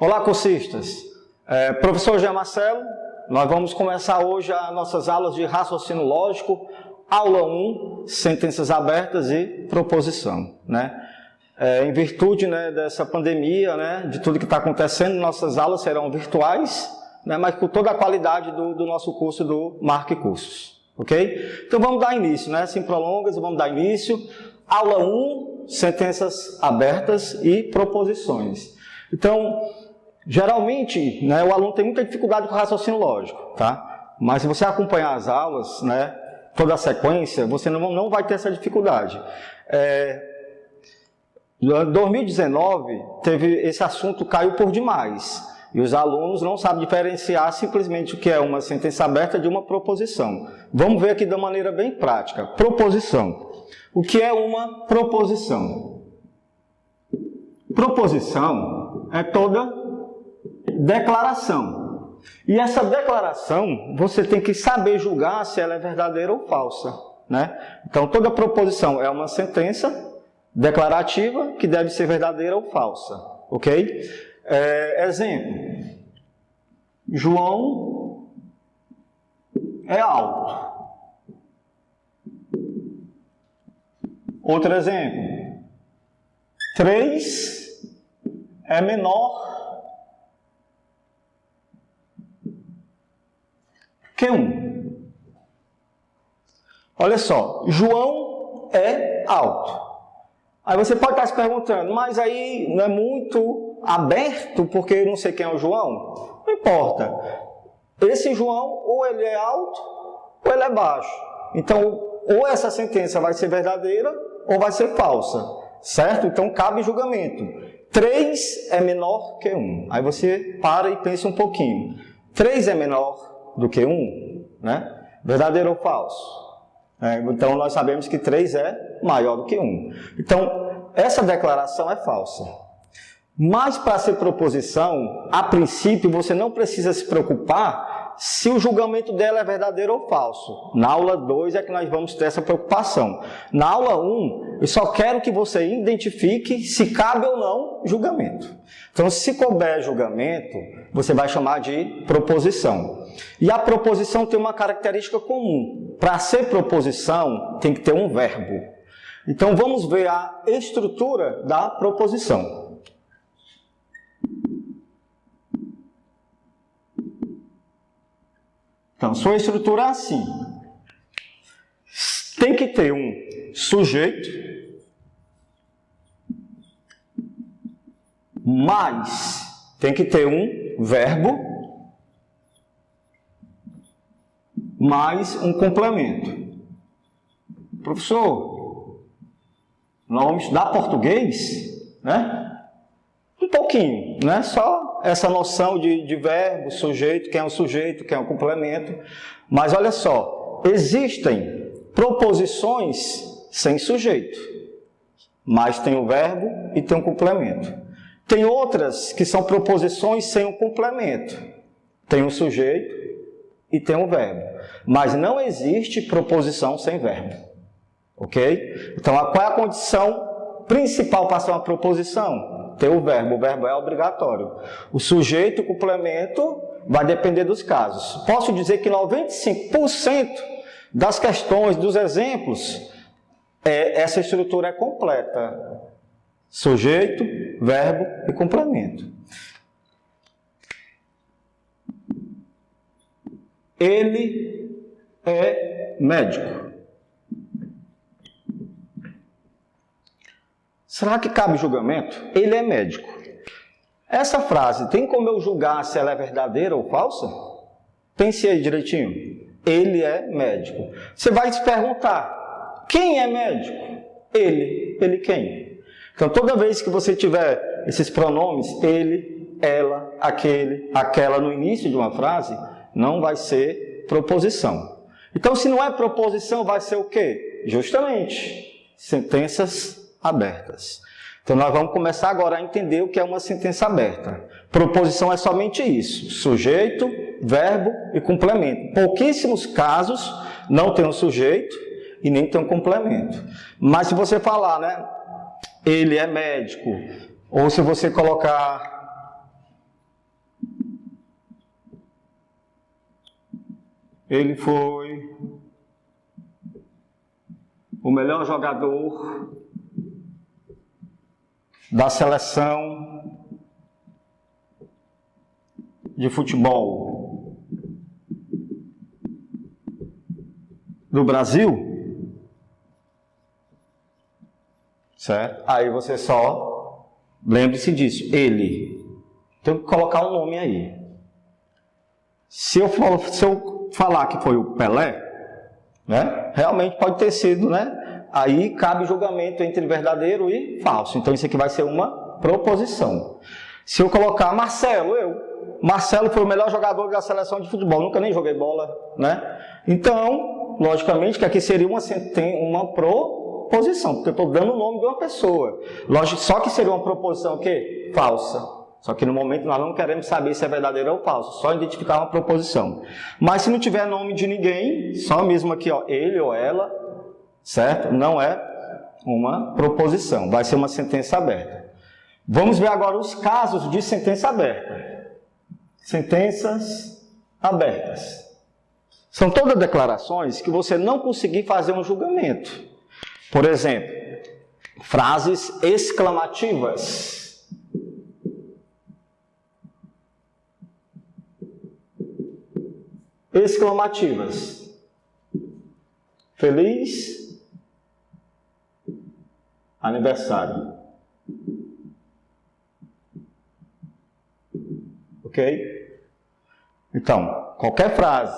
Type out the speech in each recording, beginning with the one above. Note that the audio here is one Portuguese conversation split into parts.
Olá, cursistas. Professor Jean Marcelo, nós vamos começar hoje as nossas aulas de raciocínio lógico, aula 1, sentenças abertas e proposição, né? Em virtude, né, dessa pandemia, né, de tudo que está acontecendo, nossas aulas serão virtuais, né, mas com toda a qualidade do nosso curso do Marque Cursos, ok? Então vamos dar início, né, sem prolongas, vamos dar início. Aula 1, sentenças abertas e proposições. Então, geralmente, né, o aluno tem muita dificuldade com o raciocínio lógico, tá? Mas se você acompanhar as aulas, né, toda a sequência, você não vai ter essa dificuldade. Em 2019, esse assunto caiu por demais. E os alunos não sabem diferenciar simplesmente o que é uma sentença aberta de uma proposição. Vamos ver aqui da maneira bem prática. Proposição. O que é uma proposição? Proposição é toda declaração. E essa declaração, você tem que saber julgar se ela é verdadeira ou falsa, né? Então, toda proposição é uma sentença declarativa que deve ser verdadeira ou falsa, ok? Exemplo. João é alto. Outro exemplo. 3 é menor que 1. Olha só, João é alto. Aí você pode estar se perguntando, mas aí não é muito aberto porque eu não sei quem é o João? Não importa. Esse João, ou ele é alto, ou ele é baixo. Então, ou essa sentença vai ser verdadeira, ou vai ser falsa. Certo? Então, cabe julgamento. 3 é menor que 1. Aí você para e pensa um pouquinho. 3 é menor do que 1, né? Verdadeiro ou falso? Então, nós sabemos que 3 é maior do que 1. Então, essa declaração é falsa. Mas, para ser proposição, a princípio, você não precisa se preocupar se o julgamento dela é verdadeiro ou falso. Na aula 2 é que nós vamos ter essa preocupação. Na aula 1, eu só quero que você identifique se cabe ou não julgamento. Então, se couber julgamento, você vai chamar de proposição. E a proposição tem uma característica comum. Para ser proposição, tem que ter um verbo. Então, vamos ver a estrutura da proposição. Então, sua estrutura é assim. Tem que ter um sujeito, mais tem que ter um verbo, mais um complemento. Professor, nós vamos estudar português, né? Um pouquinho, né? Só essa noção de verbo, sujeito, quem é o sujeito, quem é o complemento. Mas olha só, existem proposições sem sujeito, mas tem o verbo e tem um complemento. Tem outras que são proposições sem um complemento. Tem um sujeito e tem um verbo. Mas não existe proposição sem verbo. Ok? Então, qual é a condição principal para ser uma proposição? Ter o verbo é obrigatório. O sujeito e o complemento vai depender dos casos. Posso dizer que 95% das questões, dos exemplos, essa estrutura é completa. Sujeito, verbo e complemento. Ele é médico. Será que cabe julgamento? Ele é médico. Essa frase, tem como eu julgar se ela é verdadeira ou falsa? Pense aí direitinho. Ele é médico. Você vai se perguntar, quem é médico? Ele. Ele quem? Então, toda vez que você tiver esses pronomes, ele, ela, aquele, aquela, no início de uma frase, não vai ser proposição. Então, se não é proposição, vai ser o quê? Justamente, sentenças abertas. Então, nós vamos começar agora a entender o que é uma sentença aberta. Proposição é somente isso. Sujeito, verbo e complemento. Pouquíssimos casos não tem um sujeito e nem tem um complemento. Mas se você falar, né? Ele é médico. Ou se você colocar ele foi o melhor jogador da seleção de futebol do Brasil, certo? Aí você só lembre-se disso, ele. Tem que colocar um nome aí. Se eu falar que foi o Pelé, né? Realmente pode ter sido, né? Aí cabe julgamento entre verdadeiro e falso. Então isso aqui vai ser uma proposição. Se eu colocar Marcelo, Marcelo foi o melhor jogador da seleção de futebol. Nunca nem joguei bola, né? Então, logicamente que aqui seria uma proposição, porque eu estou dando o nome de uma pessoa. Lógico, só que seria uma proposição o quê? Falsa. Só que no momento nós não queremos saber se é verdadeiro ou falso, só identificar uma proposição. Mas se não tiver nome de ninguém, só mesmo aqui, ó, ele ou ela, certo? Não é uma proposição, vai ser uma sentença aberta. Vamos ver agora os casos de sentença aberta. Sentenças abertas. São todas declarações que você não conseguir fazer um julgamento. Por exemplo, frases exclamativas. Exclamativas. Feliz aniversário. Ok? Então, qualquer frase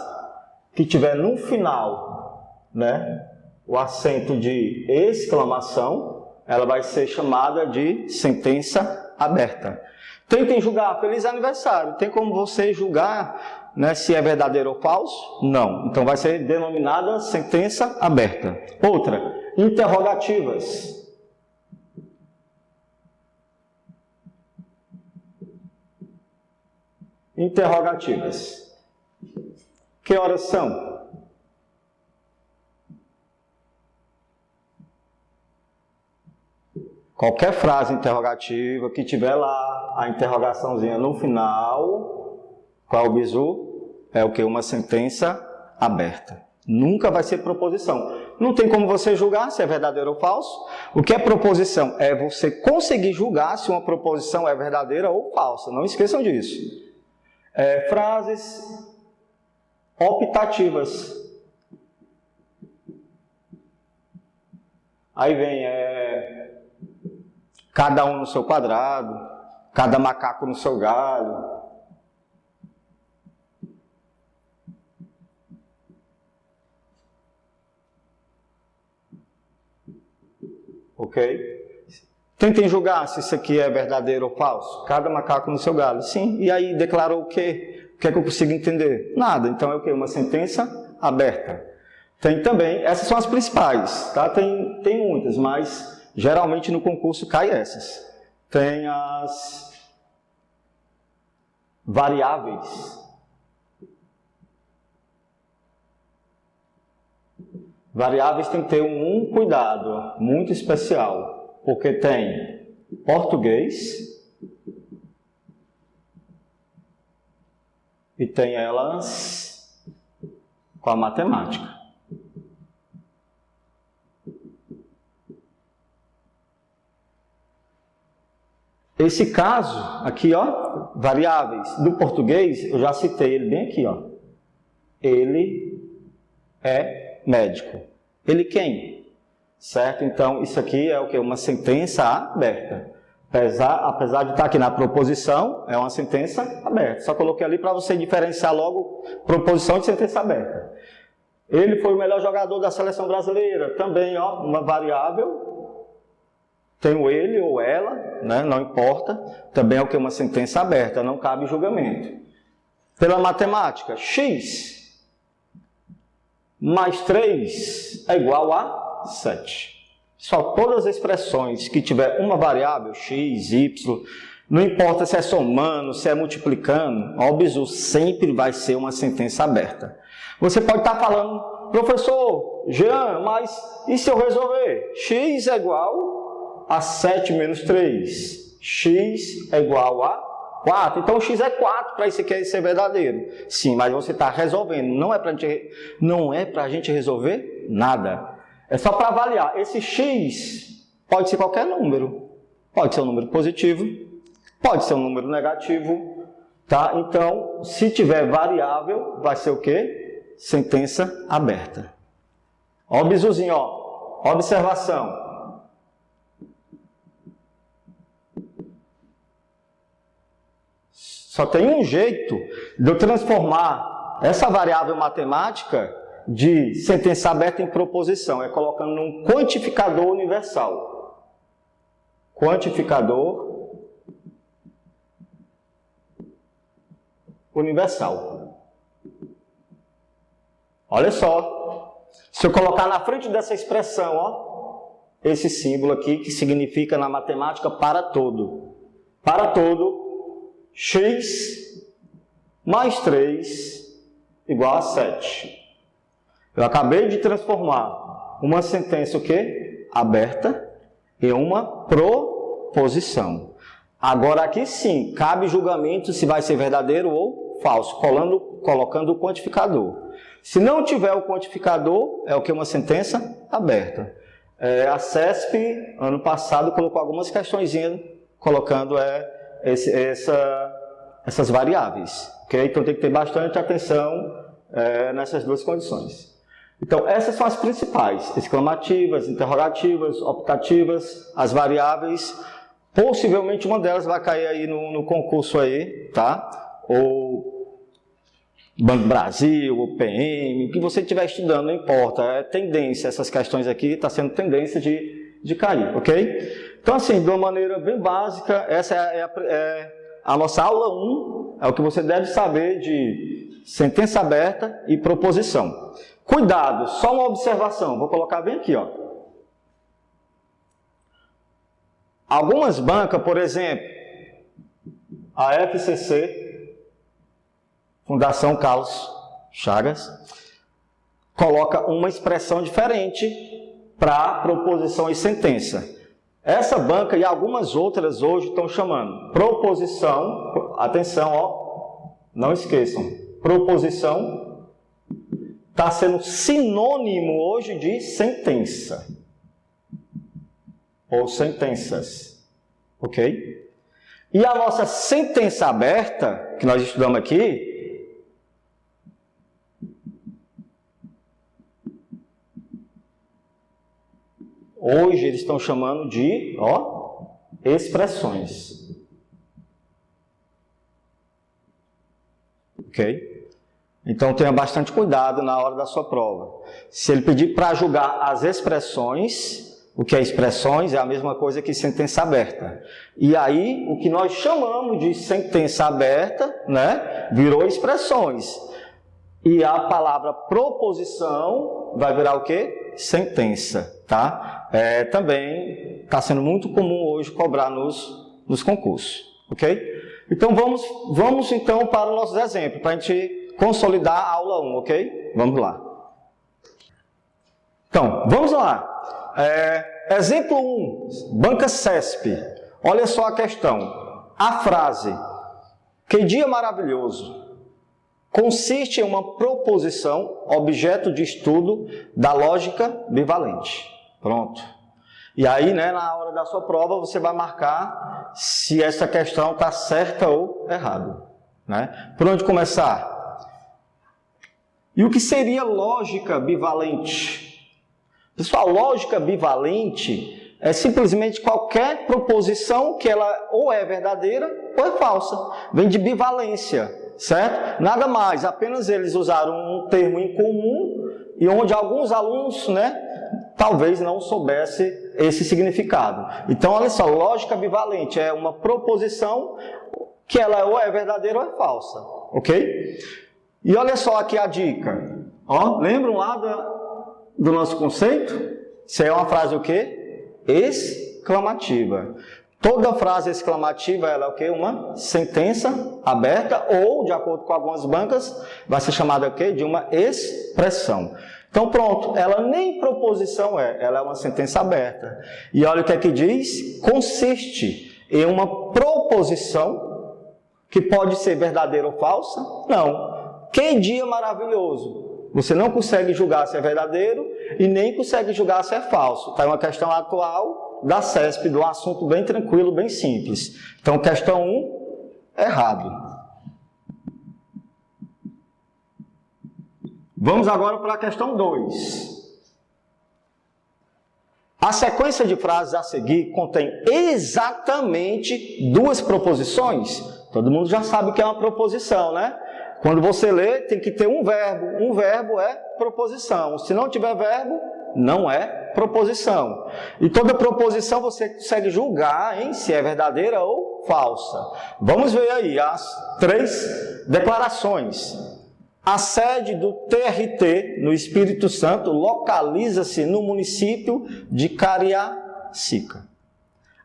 que tiver no final, né, o acento de exclamação, ela vai ser chamada de sentença aberta. Tentem julgar feliz aniversário. Tem como você julgar, né, se é verdadeiro ou falso? Não. Então vai ser denominada sentença aberta. Outra, interrogativas. Interrogativas. Que horas são? Qualquer frase interrogativa que tiver lá a interrogaçãozinha no final, qual é o bizu? É o que? Uma sentença aberta. Nunca vai ser proposição. Não tem como você julgar se é verdadeiro ou falso. O que é proposição? É você conseguir julgar se uma proposição é verdadeira ou falsa. Não esqueçam disso. Frases optativas. Aí vem cada um no seu quadrado, cada macaco no seu galho. Ok? Tentem julgar se isso aqui é verdadeiro ou falso. Cada macaco no seu galho. Sim. E aí declarou o quê? O que é que eu consigo entender? Nada. Então é o quê? Uma sentença aberta. Tem também, essas são as principais, tá? Tem muitas, mas geralmente no concurso cai essas. Tem as variáveis. Variáveis tem que ter um cuidado muito especial, porque tem português e tem elas com a matemática. Esse caso aqui, ó, variáveis do português, eu já citei ele bem aqui, ó. Ele é médico. Ele quem? Certo? Então, isso aqui é o que? Uma sentença aberta. Apesar de estar aqui na proposição, é uma sentença aberta. Só coloquei ali para você diferenciar logo proposição de sentença aberta. Ele foi o melhor jogador da seleção brasileira. Também, ó, uma variável. Tem o ele ou ela, né? Não importa. Também é o que? Uma sentença aberta, não cabe julgamento. Pela matemática, x mais 3 é igual a 7. Só todas as expressões que tiver uma variável, x, y, não importa se é somando, se é multiplicando, ó, o bizu sempre vai ser uma sentença aberta. Você pode estar falando, professor Jean, mas e se eu resolver? X é igual a 7 menos 3. X é igual a 4. Então o x é 4 para isso aqui ser verdadeiro. Sim, mas você está resolvendo. Não é para a gente resolver nada. É só para avaliar. Esse x pode ser qualquer número. Pode ser um número positivo, pode ser um número negativo. Tá? Então, se tiver variável, vai ser o quê? Sentença aberta. Ó o bizuzinho, ó. Observação. Só tem um jeito de eu transformar essa variável matemática de sentença aberta em proposição. É colocando num quantificador universal. Quantificador universal. Olha só. Se eu colocar na frente dessa expressão, ó, esse símbolo aqui que significa na matemática para todo. Para todo, x mais 3 igual a 7. Eu acabei de transformar uma sentença o quê? Aberta em uma proposição. Agora aqui sim, cabe julgamento se vai ser verdadeiro ou falso, colocando o quantificador. Se não tiver o quantificador, é o que? Uma sentença aberta. A CESP, ano passado, colocou algumas questõezinhas colocando essas variáveis. Okay? Então tem que ter bastante atenção nessas duas condições. Então essas são as principais: exclamativas, interrogativas, optativas, as variáveis. Possivelmente uma delas vai cair aí no concurso aí, tá? Ou Banco Brasil, ou PM, o que você estiver estudando, não importa. É tendência, essas questões aqui, está sendo tendência de cair, ok? Então assim, de uma maneira bem básica, essa é a nossa aula 1, é o que você deve saber de sentença aberta e proposição. Cuidado, só uma observação, vou colocar bem aqui, ó. Algumas bancas, por exemplo, a FCC, Fundação Carlos Chagas, coloca uma expressão diferente para proposição e sentença. Essa banca e algumas outras hoje estão chamando proposição, atenção, ó, não esqueçam, proposição está sendo sinônimo hoje de sentença. Ou sentenças, ok? E a nossa sentença aberta, que nós estudamos aqui, hoje eles estão chamando de, ó, expressões. Ok? Então tenha bastante cuidado na hora da sua prova. Se ele pedir para julgar as expressões, o que é expressões é a mesma coisa que sentença aberta. E aí, o que nós chamamos de sentença aberta, né, virou expressões. E a palavra proposição vai virar o quê? Sentença, tá? Também está sendo muito comum hoje cobrar nos concursos, ok? Então, vamos então para os nossos exemplos, para a gente consolidar a aula 1, ok? Vamos lá. Então, vamos lá. Exemplo 1, banca CESP. Olha só a questão. A frase, que dia maravilhoso, consiste em uma proposição, objeto de estudo da lógica bivalente. Pronto. E aí, né, na hora da sua prova, você vai marcar se essa questão está certa ou errada. Né? Por onde começar? E o que seria lógica bivalente? Pessoal, lógica bivalente é simplesmente qualquer proposição que ela ou é verdadeira ou é falsa. Vem de bivalência, certo? Nada mais, apenas eles usaram um termo em comum e onde alguns alunos, né, talvez não soubessem esse significado. Então, olha só, lógica bivalente é uma proposição que ela ou é verdadeira ou é falsa, ok? E olha só aqui a dica. Ó, lembram lá do nosso conceito? Isso aí é uma frase o quê? Exclamativa. Toda frase exclamativa ela é o quê? Uma sentença aberta ou, de acordo com algumas bancas, vai ser chamada o quê? De uma expressão. Então pronto, ela nem proposição ela é uma sentença aberta. E olha o que é que diz? Consiste em uma proposição, que pode ser verdadeira ou falsa? Não. Que dia maravilhoso! Você não consegue julgar se é verdadeiro e nem consegue julgar se é falso. Está uma questão atual da CESP, de um assunto bem tranquilo, bem simples. Então, questão 1, errado. Vamos agora para a questão 2. A sequência de frases a seguir contém exatamente 2 proposições. Todo mundo já sabe que é uma proposição, né? Quando você lê, tem que ter um verbo. Um verbo é proposição. Se não tiver verbo, não é proposição. E toda proposição você consegue julgar, hein, se é verdadeira ou falsa. Vamos ver aí as 3 declarações. A sede do TRT no Espírito Santo localiza-se no município de Cariacica.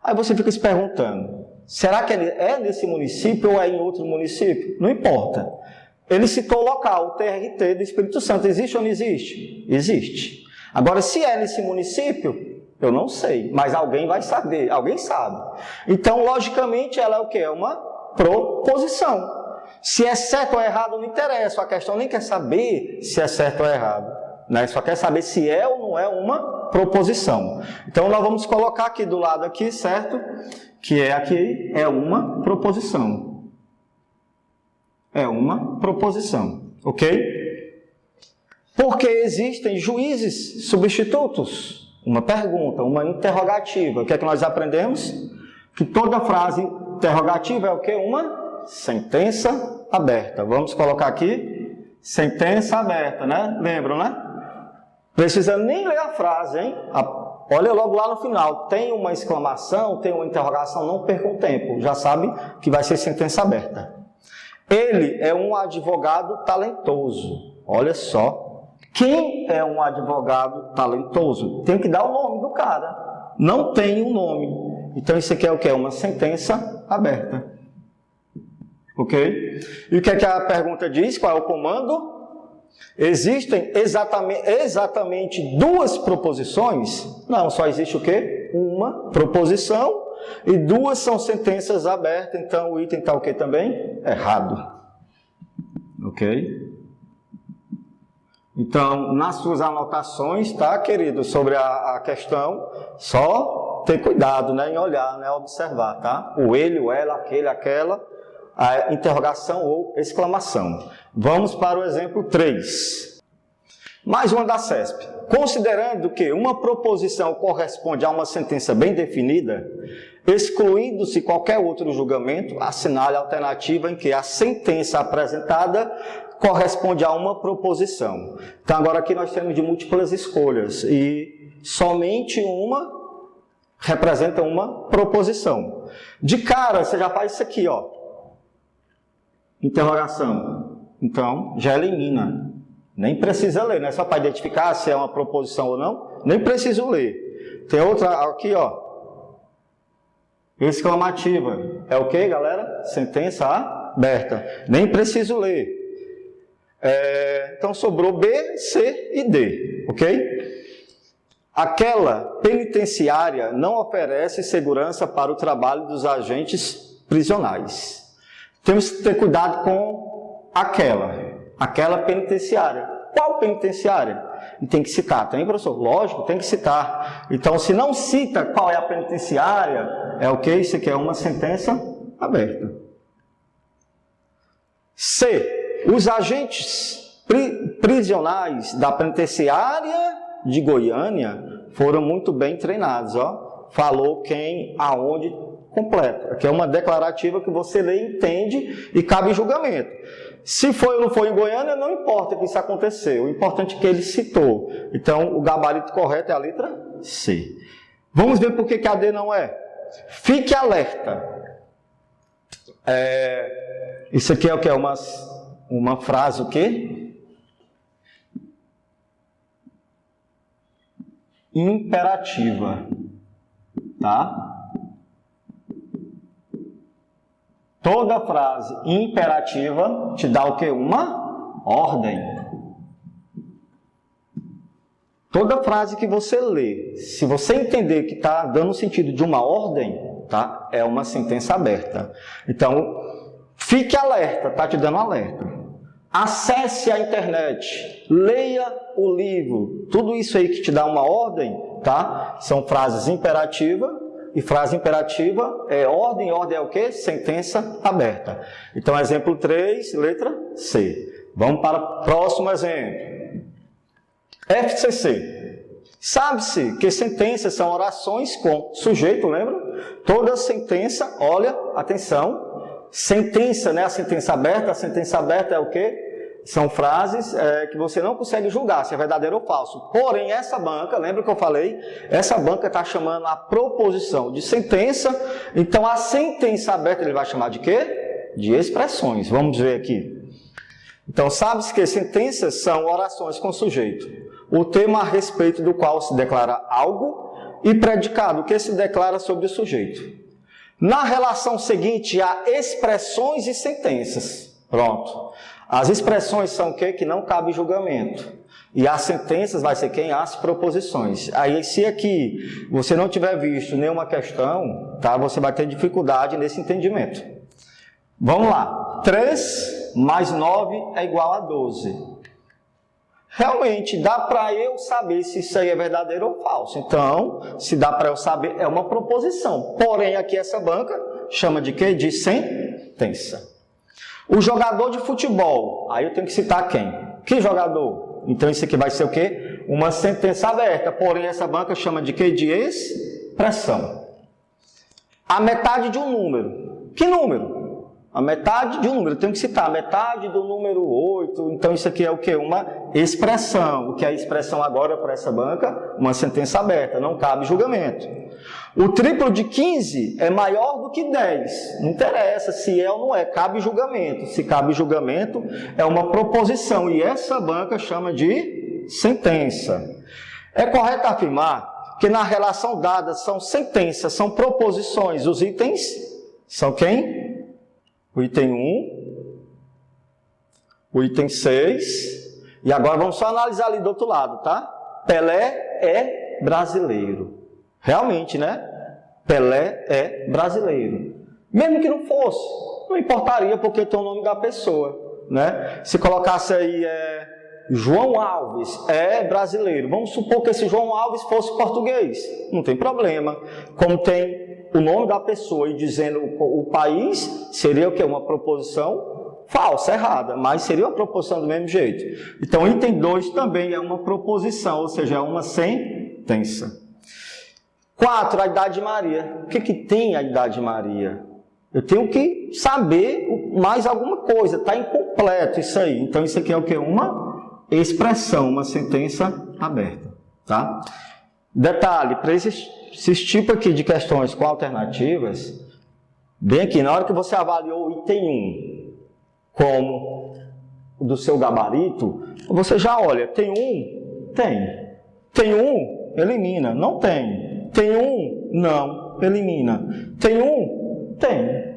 Aí você fica se perguntando, será que é nesse município ou é em outro município? Não importa. Ele citou o local, o TRT do Espírito Santo. Existe ou não existe? Existe. Agora, se é nesse município, eu não sei, mas alguém vai saber, alguém sabe. Então, logicamente, ela é o quê? É uma proposição. Se é certo ou errado não interessa, a questão nem quer saber se é certo ou errado, né? Só quer saber se é ou não é uma proposição. Então, nós vamos colocar aqui do lado aqui, certo? Que é aqui, é uma proposição. É uma proposição, ok? Porque existem juízes substitutos? Uma pergunta, uma interrogativa. O que é que nós aprendemos? Que toda frase interrogativa é o quê? Uma sentença aberta. Vamos colocar aqui, sentença aberta, né? Lembram, né? Precisa nem ler a frase, hein? Olha logo lá no final, tem uma exclamação, tem uma interrogação, não percam tempo. Já sabe que vai ser sentença aberta. Ele é um advogado talentoso. Olha só. Quem é um advogado talentoso? Tem que dar o nome do cara. Não tem um nome. Então isso aqui é o que? É uma sentença aberta. Ok? E o que é que a pergunta diz? Qual é o comando? Existem exatamente 2 proposições? Não, só existe o quê? Uma proposição. E 2 são sentenças abertas, então o item está o que também? Errado. Ok? Então, nas suas anotações, tá, querido, sobre a questão, só ter cuidado, né, em olhar, né, observar, tá? O ele, o ela, aquele, aquela, a interrogação ou exclamação. Vamos para o exemplo 3. Mais uma da CESP. Considerando que uma proposição corresponde a uma sentença bem definida, excluindo-se qualquer outro julgamento, assinale a alternativa em que a sentença apresentada corresponde a uma proposição. Então, agora aqui nós temos de múltiplas escolhas e somente uma representa uma proposição. De cara, você já faz isso aqui, ó. Interrogação. Então, já elimina. Nem precisa ler, não é só para identificar se é uma proposição ou não. Nem preciso ler. Tem outra aqui, ó. Exclamativa. É o que, galera? Sentença aberta. Nem preciso ler. Então sobrou B, C e D. Ok? Aquela penitenciária não oferece segurança para o trabalho dos agentes prisionais. Temos que ter cuidado com aquela penitenciária. Qual penitenciária? E tem que citar, tem, professor? Lógico, tem que citar. Então, se não cita qual é a penitenciária, é o que? Isso aqui é uma sentença aberta. C. Os agentes prisionais da penitenciária de Goiânia foram muito bem treinados, ó. Falou quem, aonde, completo. Aqui é uma declarativa que você lê, entende e cabe julgamento. Se foi ou não foi em Goiânia, não importa que isso aconteceu. O importante é que ele citou. Então, o gabarito correto é a letra C. Vamos ver por que a D não é. Fique alerta. Isso aqui é o que? Uma frase o quê? Imperativa. Tá? Toda frase imperativa te dá o quê? Uma ordem. Toda frase que você lê, se você entender que está dando o sentido de uma ordem, tá? É uma sentença aberta. Então, Fique alerta, está te dando alerta. Acesse a internet, leia o livro. Tudo isso aí que te dá uma ordem, tá? São frases imperativas. E frase imperativa é ordem. Ordem é o quê? Sentença aberta. Então, exemplo 3, letra C. Vamos para o próximo exemplo. FCC. Sabe-se que sentenças são orações com sujeito, lembra? Toda sentença, olha, atenção, sentença, né? A sentença aberta é o quê? São frases que você não consegue julgar se é verdadeiro ou falso. Porém, essa banca, lembra que eu falei? Essa banca está chamando a proposição de sentença. Então, a sentença aberta ele vai chamar de quê? De expressões. Vamos ver aqui. Então, sabe-se que sentenças são orações com sujeito. O tema a respeito do qual se declara algo e predicado que se declara sobre o sujeito. Na relação seguinte, há expressões e sentenças. Pronto. As expressões são o quê? Que não cabe julgamento. E as sentenças vai ser quem? As proposições. Aí, se aqui você não tiver visto nenhuma questão, tá? Você vai ter dificuldade nesse entendimento. Vamos lá. 3 mais 9 é igual a 12. Realmente, dá para eu saber se isso aí é verdadeiro ou falso. Então, se dá para eu saber, é uma proposição. Porém, aqui essa banca chama de quê? De sentença. O jogador de futebol, aí eu tenho que citar quem? Que jogador? Então isso aqui vai ser o quê? Uma sentença aberta, porém essa banca chama de quê? De expressão. A metade de um número. Que número? A metade de um número, eu tenho que citar a metade do número 8, então isso aqui é o quê? Uma expressão. O que é a expressão agora para essa banca? Uma sentença aberta, não cabe julgamento. O triplo de 15 é maior do que 10. Não interessa se é ou não é, cabe julgamento. Se cabe julgamento, é uma proposição. E essa banca chama de sentença. É correto afirmar que na relação dada são sentenças, são proposições. Os itens são quem? O item 1, o item 6. E agora vamos só analisar ali do outro lado, tá? Pelé é brasileiro. Realmente, né? Pelé é brasileiro. Mesmo que não fosse, não importaria porque tem o nome da pessoa, né? Se colocasse aí João Alves é brasileiro. Vamos supor que esse João Alves fosse português. Não tem problema. Como tem o nome da pessoa e dizendo o país, seria o quê? Uma proposição falsa, errada, mas seria uma proposição do mesmo jeito. Então, item 2 também é uma proposição, ou seja, é uma sentença. 4, a idade de Maria. O que tem a idade de Maria? Eu tenho que saber mais alguma coisa, está incompleto isso aí. Então, isso aqui é o que? Uma expressão, uma sentença aberta. Tá? Detalhe, para esses tipos aqui de questões com alternativas, bem aqui, na hora que você avaliou o item 1 como do seu gabarito, você já olha, tem 1? Tem. Tem 1? Elimina. Não tem. Tem 1? Não. Elimina. Tem 1? Tem.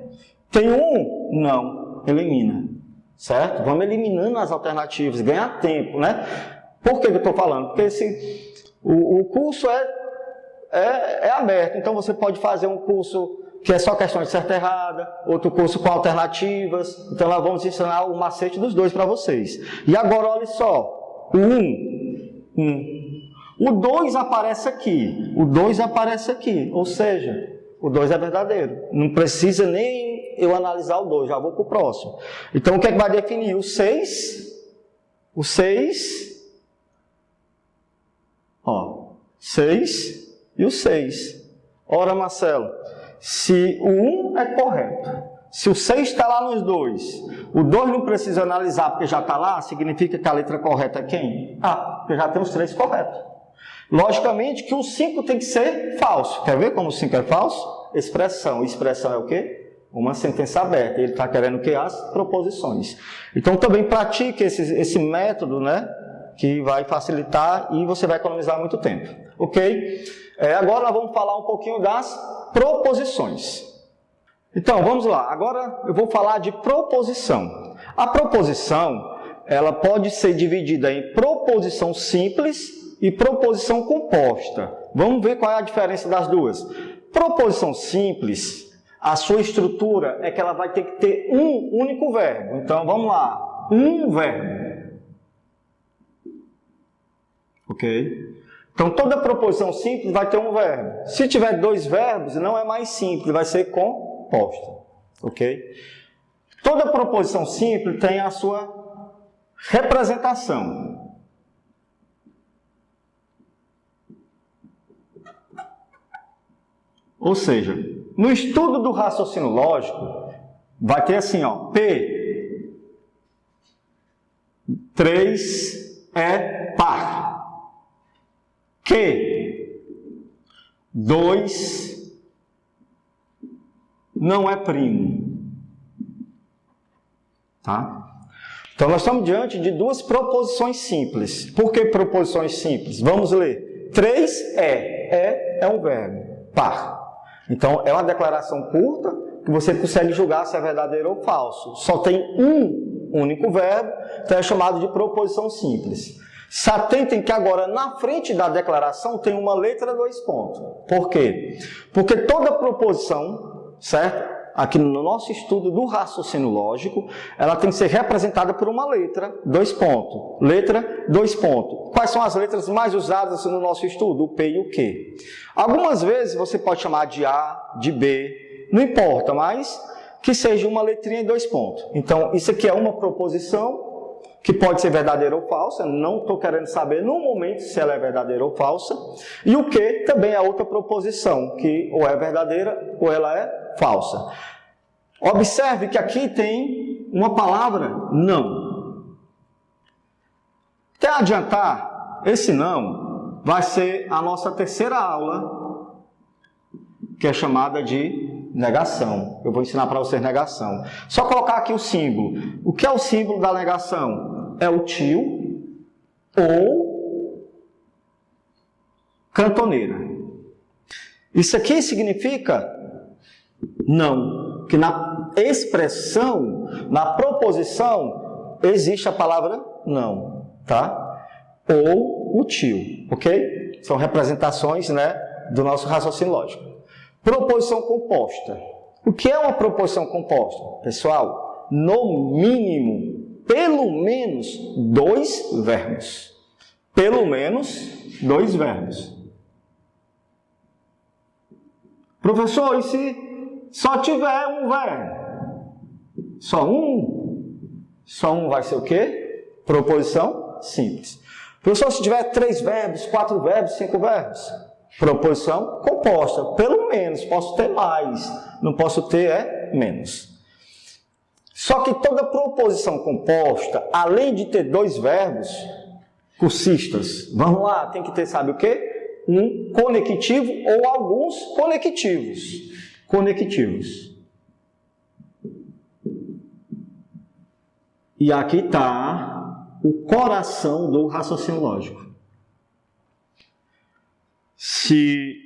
Tem 1? Não. Elimina. Certo? Vamos eliminando as alternativas, ganhar tempo, né? Por que eu estou falando? Porque o curso é aberto, então você pode fazer um curso que é só questão de certa e errada, outro curso com alternativas, então nós vamos ensinar o macete dos dois para vocês. E agora, olha só, o 1. O 2 aparece aqui, o 2 aparece aqui, ou seja, o 2 é verdadeiro. Não precisa nem eu analisar o 2, já vou para o próximo. Então, o que é que vai definir? O 6, o 6, ó, 6 e o 6. Ora, Marcelo, se o 1 é correto, se o 6 está lá nos 2, o 2 não precisa analisar porque já está lá, significa que a letra correta é quem? Ah, porque já tem os 3 corretos. Logicamente que o 5 tem que ser falso. Quer ver como o 5 é falso? Expressão. Expressão é o quê? Uma sentença aberta. Ele está querendo o quê? As proposições. Então também pratique esse método, né? Que vai facilitar e você vai economizar muito tempo. Ok? Agora nós vamos falar um pouquinho das proposições. Então, vamos lá. Agora eu vou falar de proposição. A proposição, ela pode ser dividida em proposição simples e proposição composta. Vamos ver qual é a diferença das duas. Proposição simples, a sua estrutura é que ela vai ter que ter um único verbo. Então, vamos lá. Um verbo. Ok? Então, toda proposição simples vai ter um verbo. Se tiver dois verbos, não é mais simples, vai ser composta. Ok? Toda proposição simples tem a sua representação. Ou seja, no estudo do raciocínio lógico, vai ter assim, ó, P, 3 é par. Q, 2 não é primo. Tá? Então, nós estamos diante de duas proposições simples. Por que proposições simples? Vamos ler. 3 é um verbo, par. Então, é uma declaração curta que você consegue julgar se é verdadeiro ou falso. Só tem um único verbo, então é chamado de proposição simples. Se atentem que agora, na frente da declaração, tem uma letra 2 pontos. Por quê? Porque toda proposição, certo? Aqui no nosso estudo do raciocínio lógico, ela tem que ser representada por uma letra, 2 pontos. Letra, 2 pontos. Quais são as letras mais usadas no nosso estudo? O P e o Q. Algumas vezes você pode chamar de A, de B, não importa, mas que seja uma letrinha em 2 pontos. Então, isso aqui é uma proposição que pode ser verdadeira ou falsa, não estou querendo saber no momento se ela é verdadeira ou falsa. E o que também é outra proposição, que ou é verdadeira ou ela é falsa. Observe que aqui tem uma palavra não. Até adiantar, esse não vai ser a nossa terceira aula, que é chamada de negação. Eu vou ensinar para vocês negação. Só colocar aqui o símbolo. O que é o símbolo da negação? É o tio ou cantoneira. Isso aqui significa não. Que na expressão, na proposição, existe a palavra não. Tá? Ou o tio. Ok? São representações, né, do nosso raciocínio lógico. Proposição composta. O que é uma proposição composta? Pessoal, no mínimo, pelo menos 2 verbos. Pelo menos 2 verbos. Professor, e se só tiver um verbo? Só um? Só um vai ser o quê? Proposição simples. Professor, se tiver 3 verbos, 4 verbos, 5 verbos? Proposição composta. Pelo menos, posso ter mais. Não posso ter menos. Só que toda proposição composta, além de ter 2 verbos cursistas, vamos lá, tem que ter, sabe o quê? Um conectivo ou alguns conectivos. Conectivos. E aqui está o coração do raciocínio lógico. Se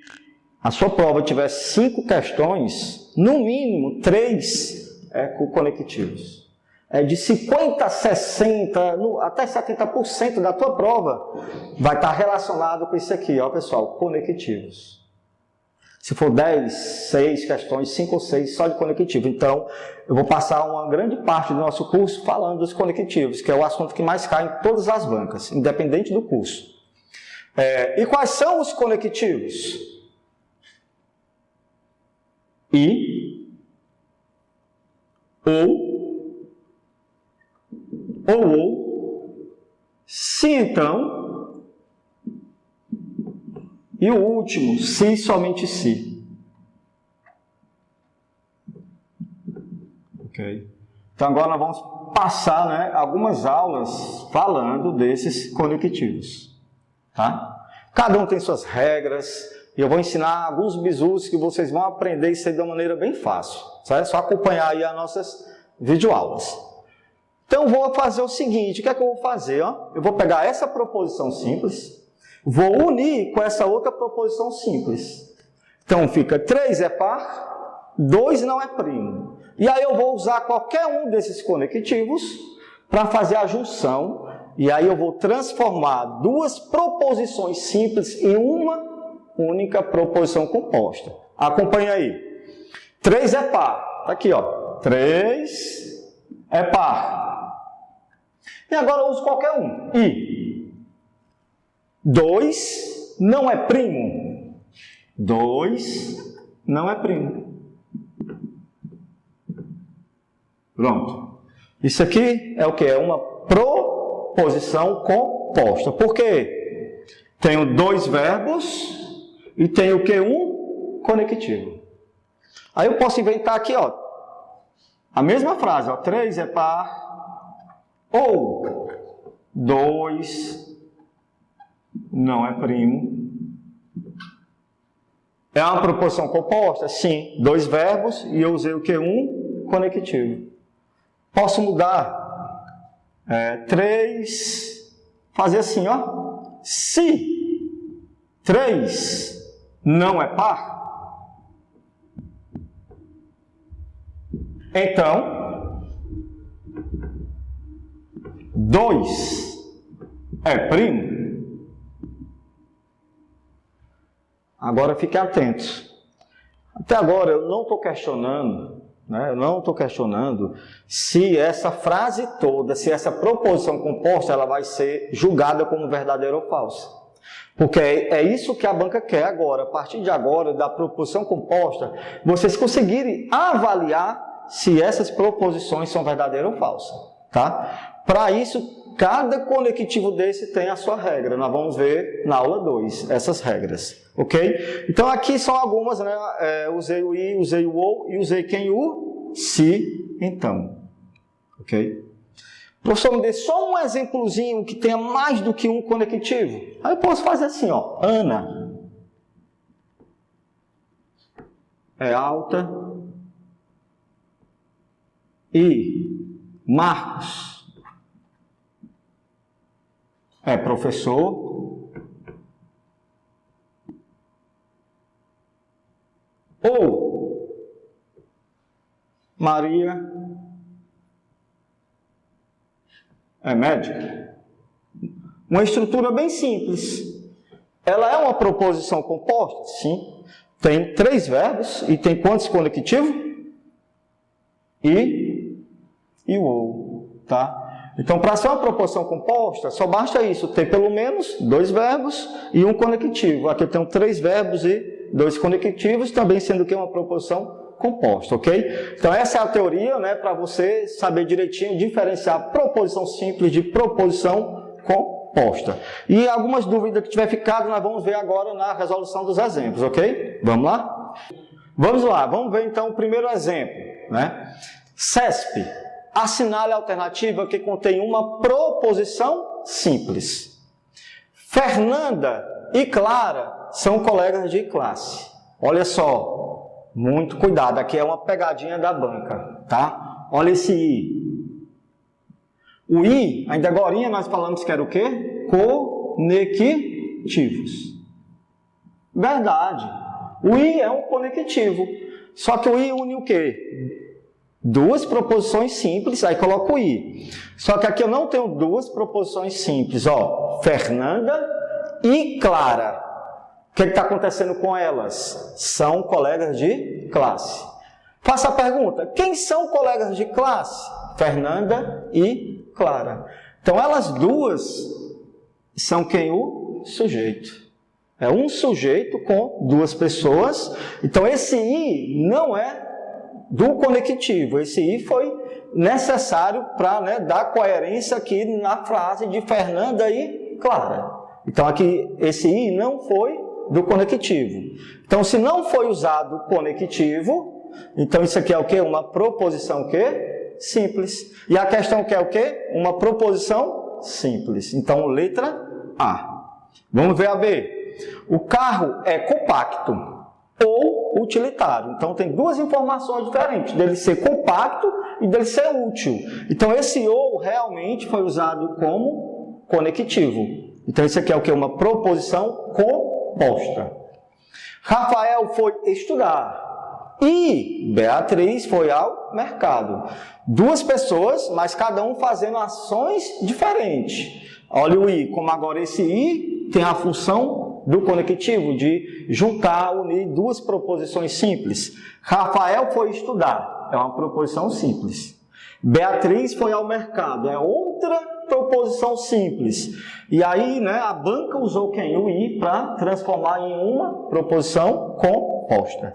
a sua prova tiver 5 questões, no mínimo 3 é com conectivos. É de 50% a 60%, até 70% da tua prova vai estar relacionado com isso aqui, ó pessoal, conectivos. Se for 10, 6 questões, 5 ou 6 só de conectivo. Então, eu vou passar uma grande parte do nosso curso falando dos conectivos, que é o assunto que mais cai em todas as bancas, independente do curso. E quais são os conectivos? E, ou, se então, e o último, se somente se. Ok? Então agora nós vamos passar, né, algumas aulas falando desses conectivos. Tá? Cada um tem suas regras, e eu vou ensinar alguns bizus que vocês vão aprender isso aí de uma maneira bem fácil. Certo? É só acompanhar aí as nossas videoaulas. Então, eu vou fazer o seguinte, o que é que eu vou fazer? Ó? Eu vou pegar essa proposição simples, vou unir com essa outra proposição simples. Então, fica 3 é par, 2 não é primo. E aí eu vou usar qualquer um desses conectivos para fazer a junção. E aí eu vou transformar 2 proposições simples em uma única proposição composta. Acompanhe aí. 3 é par. Tá aqui, ó. 3 é par. E agora eu uso qualquer um. I. 2 não é primo. 2 não é primo. Pronto. Isso aqui é o que? É uma proposição composta. Por quê? Tenho 2 verbos e tenho o que? Um conectivo. Aí eu posso inventar aqui, ó, a mesma frase, ó, 3 é par, ou 2 não é primo. É uma proposição composta? Sim. 2 verbos e eu usei o que? Um conectivo. Posso mudar 3, fazer assim, ó. Se 3 não é par, então 2 é primo. Agora fiquem atentos. Até agora eu não estou questionando, né? Eu não estou questionando se essa frase toda, se essa proposição composta, ela vai ser julgada como verdadeira ou falsa. Porque é isso que a banca quer agora. A partir de agora, da proposição composta, vocês conseguirem avaliar se essas proposições são verdadeiras ou falsas. Tá? Para isso, cada conectivo desse tem a sua regra. Nós vamos ver na aula 2 essas regras. Ok? Então aqui são algumas, né? Usei o i, usei o ou e usei quem? O se, então. Ok? Professor, me dê só um exemplozinho que tenha mais do que um conectivo. Aí eu posso fazer assim, ó. Ana é alta e Marcos é professor ou Maria é médica. Uma estrutura bem simples. Ela é uma proposição composta? Sim. Tem 3 verbos e tem quantos conectivos? E o ou, tá? Então, para ser uma proposição composta, só basta isso, ter pelo menos 2 verbos e um conectivo. Aqui eu tenho 3 verbos e 2 conectivos, também sendo que uma proposição composta, ok? Então, essa é a teoria, né, para você saber direitinho diferenciar proposição simples de proposição composta. E algumas dúvidas que tiver ficado, nós vamos ver agora na resolução dos exemplos, ok? Vamos lá? Vamos lá, vamos ver então o primeiro exemplo, né? CESP, assinale a alternativa que contém uma proposição simples. Fernanda e Clara são colegas de classe. Olha só, muito cuidado, aqui é uma pegadinha da banca, tá? Olha esse I. O I, ainda agora nós falamos que era o quê? Conectivos. Verdade. O I é um conectivo. Só que o I une o quê? 2 proposições simples, aí coloco o I. Só que aqui eu não tenho 2 proposições simples, ó. Fernanda e Clara. O que está acontecendo com elas? São colegas de classe. Faça a pergunta, quem são colegas de classe? Fernanda e Clara. Então, elas duas são quem? O sujeito. É um sujeito com 2 pessoas. Então, esse I não é do conectivo. Esse I foi necessário para, né, dar coerência aqui na frase de Fernanda e Clara. Então, aqui, esse I não foi do conectivo. Então, se não foi usado o conectivo, então isso aqui é o quê? Uma proposição o quê? Simples. E a questão que é o quê? Uma proposição simples. Então, letra A. Vamos ver a B. O carro é compacto ou utilitário. Então, tem 2 informações diferentes, dele ser compacto e dele ser útil. Então, esse ou realmente foi usado como conectivo. Então, isso aqui é o quê? Uma proposição composta. Rafael foi estudar e Beatriz foi ao mercado. 2 pessoas, mas cada um fazendo ações diferentes. Olha o I, como agora esse I tem a função do conectivo, de juntar, unir duas proposições simples. Rafael foi estudar, é uma proposição simples. Beatriz foi ao mercado, é outra proposição simples. E aí, né, a banca usou quem? O I para transformar em uma proposição composta.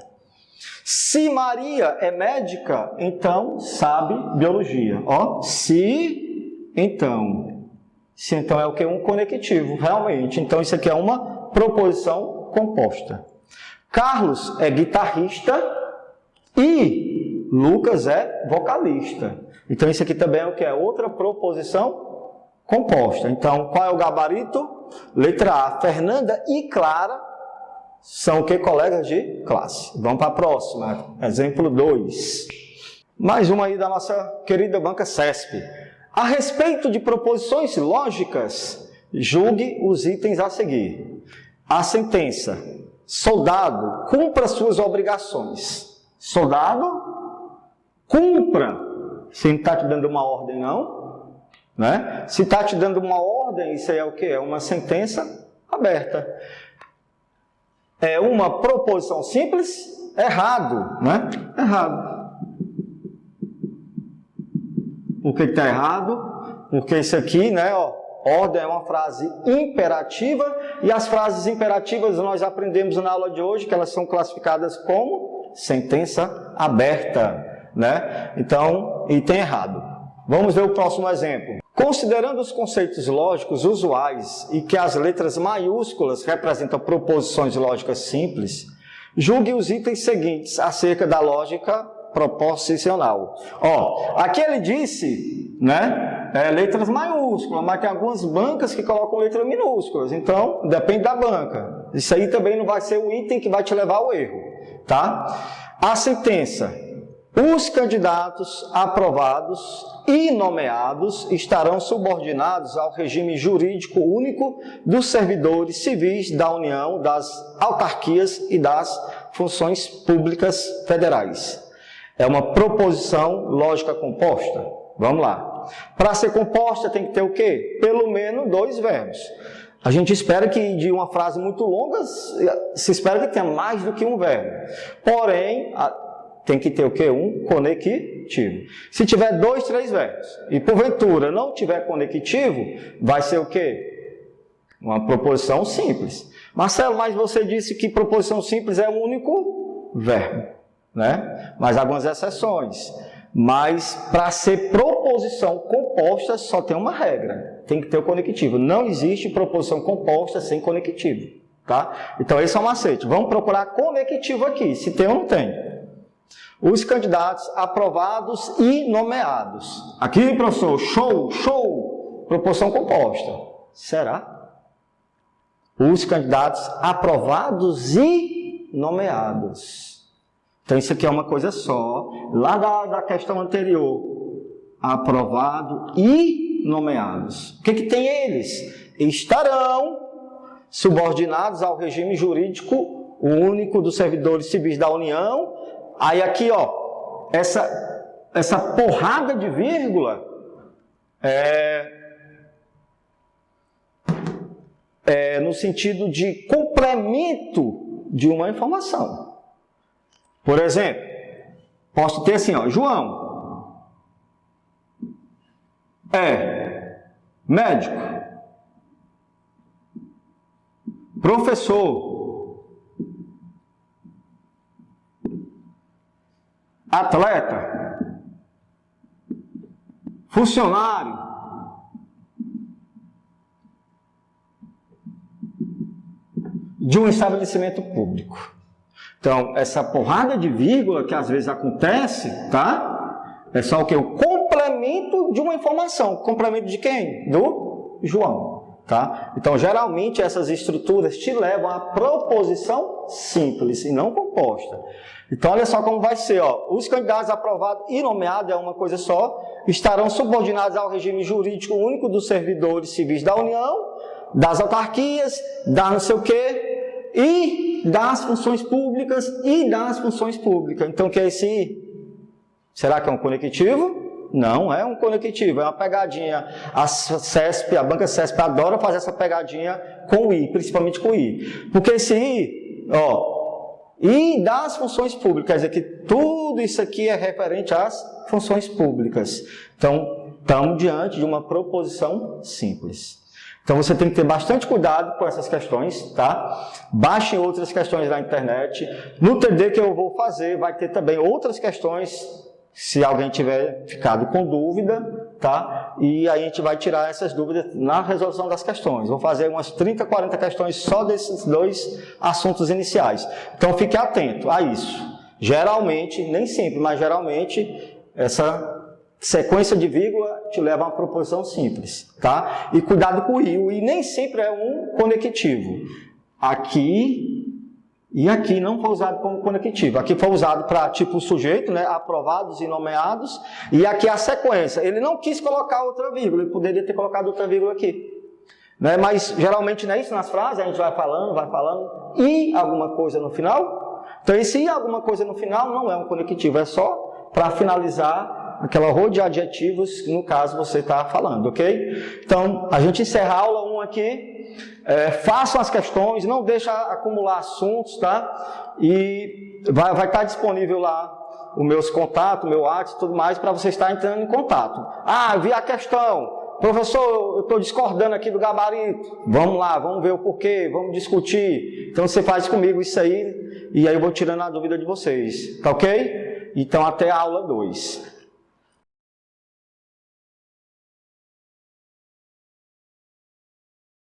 Se Maria é médica, então sabe biologia. Ó, se então é o que? Um conectivo, realmente. Então isso aqui é uma proposição composta. Carlos é guitarrista e Lucas é vocalista. Então isso aqui também é o que? É outra proposição composta. Então qual é o gabarito? Letra A, Fernanda e Clara são o que? Colegas de classe. Vamos para a próxima. Exemplo 2. Mais uma aí da nossa querida banca CESP. A respeito de proposições lógicas, julgue os itens a seguir. A sentença. Soldado, cumpra suas obrigações. Soldado, cumpra. Se não está te dando uma ordem, não. Né? Se está te dando uma ordem, isso aí é o que? É uma sentença aberta. É uma proposição simples? Errado, né? Errado. Por que está errado? Porque isso aqui, né, ó, ordem é uma frase imperativa, e as frases imperativas nós aprendemos na aula de hoje que elas são classificadas como sentença aberta, né? Então, item errado. Vamos ver o próximo exemplo. Considerando os conceitos lógicos usuais e que as letras maiúsculas representam proposições lógicas simples, julgue os itens seguintes acerca da lógica proposicional. Ó, aqui ele disse, né, letras maiúsculas, mas tem algumas bancas que colocam letras minúsculas, então depende da banca. Isso aí também não vai ser o item que vai te levar ao erro, tá? A sentença. Os candidatos aprovados e nomeados estarão subordinados ao regime jurídico único dos servidores civis da União, das autarquias e das funções públicas federais. É uma proposição lógica composta. Vamos lá. Para ser composta tem que ter o quê? Pelo menos 2 verbos. A gente espera que de uma frase muito longa, se espera que tenha mais do que um verbo. Porém, tem que ter o quê? Um conectivo. Se tiver 2, 3 verbos e porventura não tiver conectivo, vai ser o quê? Uma proposição simples. Marcelo, mas você disse que proposição simples é um único verbo, né? Mas há algumas exceções. Mas para ser proposição composta só tem uma regra. Tem que ter o conectivo. Não existe proposição composta sem conectivo, tá? Então esse é o macete. Vamos procurar conectivo aqui, se tem ou não tem. Os candidatos aprovados e nomeados. Aqui, professor, show, proposição composta. Será? Os candidatos aprovados e nomeados. Então, isso aqui é uma coisa só. Lá da questão anterior, aprovado e nomeados. O que tem eles? Estarão subordinados ao regime jurídico único dos servidores civis da União. Aí aqui, ó, essa porrada de vírgula é no sentido de complemento de uma informação. Por exemplo, posso ter assim, ó, João é médico, professor, atleta, funcionário, de um estabelecimento público. Então, essa porrada de vírgula que às vezes acontece, tá? É só o que? O complemento de uma informação. Complemento de quem? Do João, tá? Então, geralmente essas estruturas te levam à proposição simples e não composta. Então, olha só como vai ser, ó. Os candidatos aprovados e nomeados, é uma coisa só, estarão subordinados ao regime jurídico único dos servidores civis da União, das autarquias, da não sei o quê, e das funções públicas e das funções públicas. Então, o que é esse I? Será que é um conectivo? Não é um conectivo, é uma pegadinha. A banca CESP adora fazer essa pegadinha com o I, principalmente com o I. Porque esse I, I das funções públicas, quer dizer que tudo isso aqui é referente às funções públicas. Então, estamos diante de uma proposição simples. Então, você tem que ter bastante cuidado com essas questões, tá? Baixem outras questões na internet. No TD que eu vou fazer, vai ter também outras questões, se alguém tiver ficado com dúvida, tá? E aí a gente vai tirar essas dúvidas na resolução das questões. Vou fazer umas 30, 40 questões só desses dois assuntos iniciais. Então, fique atento a isso. Geralmente, nem sempre, mas geralmente, essa sequência de vírgula te leva a uma proposição simples, tá? E cuidado com o I. O I nem sempre é um conectivo. Aqui e aqui não foi usado como conectivo. Aqui foi usado para tipo sujeito, né? Aprovados e nomeados. E aqui a sequência. Ele não quis colocar outra vírgula. Ele poderia ter colocado outra vírgula aqui. Né? Mas geralmente não é isso nas frases. A gente vai falando. E alguma coisa no final. Então esse e alguma coisa no final não é um conectivo. É só para finalizar aquela roda de adjetivos que, no caso, você está falando, ok? Então, a gente encerra a aula 1 aqui. Façam as questões, não deixa acumular assuntos, tá? E vai estar disponível lá os meus contatos, o meu WhatsApp e tudo mais, para você estar entrando em contato. Ah, vi a questão. Professor, eu estou discordando aqui do gabarito. Vamos lá, vamos ver o porquê, vamos discutir. Então, você faz comigo isso aí, e aí eu vou tirando a dúvida de vocês, tá ok? Então, até a aula 2.